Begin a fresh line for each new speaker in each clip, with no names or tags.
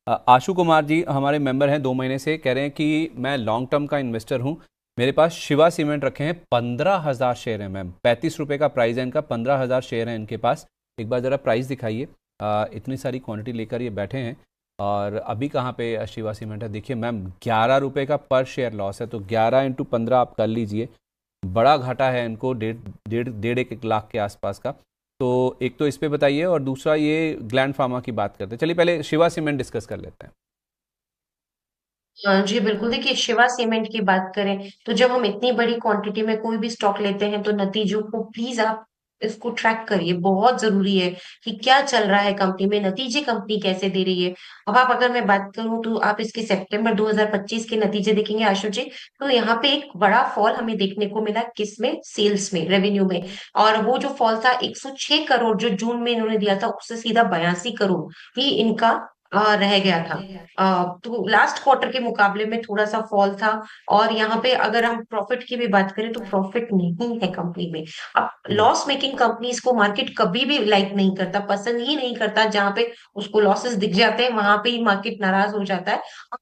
आशु कुमार जी हमारे मेंबर हैं 2 महीने से, कह रहे हैं कि मैं लॉन्ग टर्म का इन्वेस्टर हूं। मेरे पास शिवा सीमेंट रखे हैं, 15,000 शेयर हैं मैम। 35 रुपये का प्राइस है इनका, 15,000 शेयर हैं इनके पास। एक बार ज़रा प्राइस दिखाइए। इतनी सारी क्वांटिटी लेकर ये बैठे हैं। और अभी कहाँ पे शिवा सीमेंट है, देखिए मैम, 11 रुपये का पर शेयर लॉस है। तो 11 × 15 आप कर लीजिए। बड़ा घाटा है इनको, डेढ़ डेढ़ डेढ़ एक लाख के आसपास का। तो एक तो इस पे बताइए, और दूसरा ये ग्लैंड फार्मा की बात करते हैं। चलिए पहले शिवा सीमेंट डिस्कस कर लेते हैं।
जी बिल्कुल। देखिए, शिवा सीमेंट की बात करें तो जब हम इतनी बड़ी क्वांटिटी में कोई भी स्टॉक लेते हैं तो नतीजों को प्लीज आप इसको ट्रैक करिए। बहुत जरूरी है कि क्या चल रहा है कंपनी में, नतीजे कंपनी कैसे दे रही है। अब आप, अगर मैं बात करूं तो आप इसके सितंबर 2025 के नतीजे देखेंगे आशु जी, तो यहाँ पे एक बड़ा फॉल हमें देखने को मिला। किसमें? सेल्स में, रेवेन्यू में। और वो जो फॉल था 106 करोड़ जो जून में इन्होंने दिया था, उससे सीधा 82 करोड़ ही इनका रह गया था। तो लास्ट क्वार्टर के मुकाबले में थोड़ा सा फॉल था। और यहाँ पे अगर हम प्रॉफिट की भी बात करें तो प्रॉफिट नहीं है कंपनी में। अब
हम्म।
लॉस मेकिंग कंपनीज को मार्केट कभी भी लाइक नहीं करता, पसंद ही नहीं करता। जहां पे उसको लॉसेस दिख जाते हैं वहां पे ही मार्केट नाराज हो जाता है। और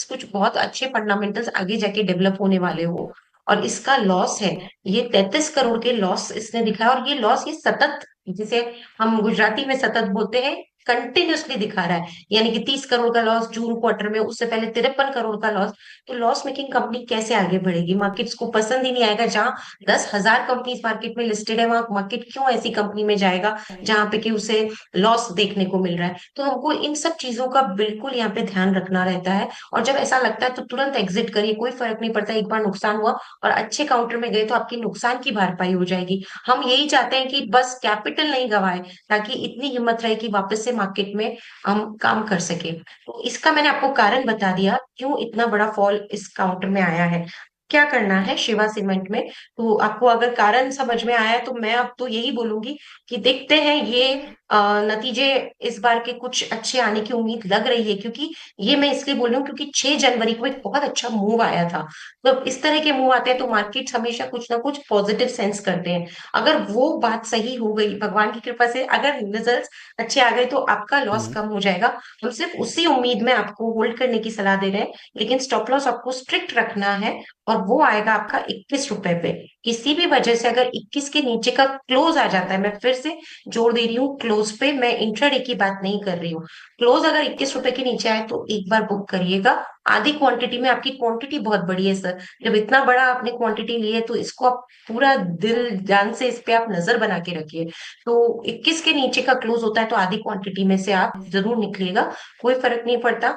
कुछ बहुत अच्छे फंडामेंटल्स आगे जाके डेवलप होने वाले हो, और इसका लॉस है ये 33 करोड़ के लॉस इसने दिखाया। और ये लॉस ये सतत, जिसे हम गुजराती में सतत बोलते हैं, कंटिन्यूसली दिखा रहा है। यानी कि 30 करोड़ का लॉस जून क्वार्टर में, उससे पहले 53 करोड़ का लॉस। तो लॉस मेकिंग कंपनी कैसे आगे बढ़ेगी? मार्केट्स को पसंद ही नहीं आएगा। जहां 10,000 कंपनीज मार्केट में लिस्टेड है, वहां मार्केट क्यों ऐसी कंपनी में जाएगा जहां पे कि उसे लॉस देखने को मिल रहा है? तो हमको इन सब चीजों का बिल्कुल यहाँ पे ध्यान रखना रहता है। और जब ऐसा लगता है तो तुरंत एग्जिट करिए, कोई फर्क नहीं पड़ता। एक बार नुकसान हुआ और अच्छे काउंटर में गए तो आपकी नुकसान की भरपाई हो जाएगी। हम यही चाहते हैं कि बस कैपिटल नहीं गवाए, ताकि इतनी हिम्मत रहे कि वापस से मार्केट में हम काम कर सके। तो इसका मैंने आपको कारण बता दिया क्यों इतना बड़ा फॉल इस काउंटर में आया है। क्या करना है शिवा सीमेंट में? तो आपको अगर कारण समझ में आया है तो मैं अब तो यही बोलूंगी कि देखते हैं ये नतीजे इस बार के कुछ अच्छे आने की उम्मीद लग रही है। क्योंकि ये मैं इसलिए बोल रही हूँ क्योंकि 6 जनवरी को एक बहुत अच्छा मूव आया था। तो इस तरह के मूव आते हैं तो मार्केट्स हमेशा कुछ ना कुछ पॉजिटिव सेंस करते हैं। अगर वो बात सही हो गई भगवान की कृपा से, अगर रिजल्ट्स अच्छे आ गए तो आपका लॉस
हम्म।
कम हो जाएगा। हम सिर्फ उसी उम्मीद में आपको होल्ड करने की सलाह दे रहे हैं। लेकिन स्टॉप लॉस आपको स्ट्रिक्ट रखना है, और वो आएगा आपका 21 रुपए पे। किसी भी वजह से अगर 21 के नीचे का क्लोज आ जाता है, मैं फिर से जोड़ दे रही हूँ, क्लोज पे, मैं इंट्राडे की बात नहीं कर रही हूँ। क्लोज अगर 21 रुपए के नीचे आए तो एक बार बुक करिएगा। आधी क्वांटिटी में, आपकी क्वांटिटी बहुत बड़ी है सर। जब इतना बड़ा आपने क्वांटिटी ली है तो इसको आप पूरा दिल जान से इस पे आप नजर बना के रखिए। तो 21 के नीचे का क्लोज होता है तो आधी क्वांटिटी में से आप जरूर निकलिएगा। कोई फर्क नहीं पड़ता।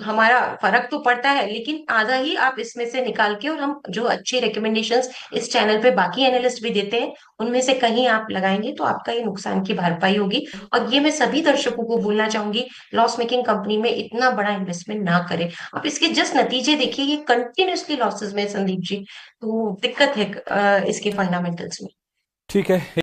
हमारा फर्क तो पड़ता है, लेकिन आधा ही आप इसमें से निकाल के, और हम जो अच्छे रिकमेंडेशंस इस चैनल पे बाकी एनालिस्ट भी देते हैं उनमें से कहीं आप लगाएंगे तो आपका ये नुकसान की भरपाई होगी। और ये मैं सभी दर्शकों को बोलना चाहूंगी, लॉस मेकिंग कंपनी में इतना बड़ा इन्वेस्टमेंट ना करें। आप इसके जस्ट नतीजे देखिए, ये कंटिन्यूअसली लॉसेस में है, संदीप जी। तो दिक्कत है इसके फंडामेंटल्स में।
ठीक है।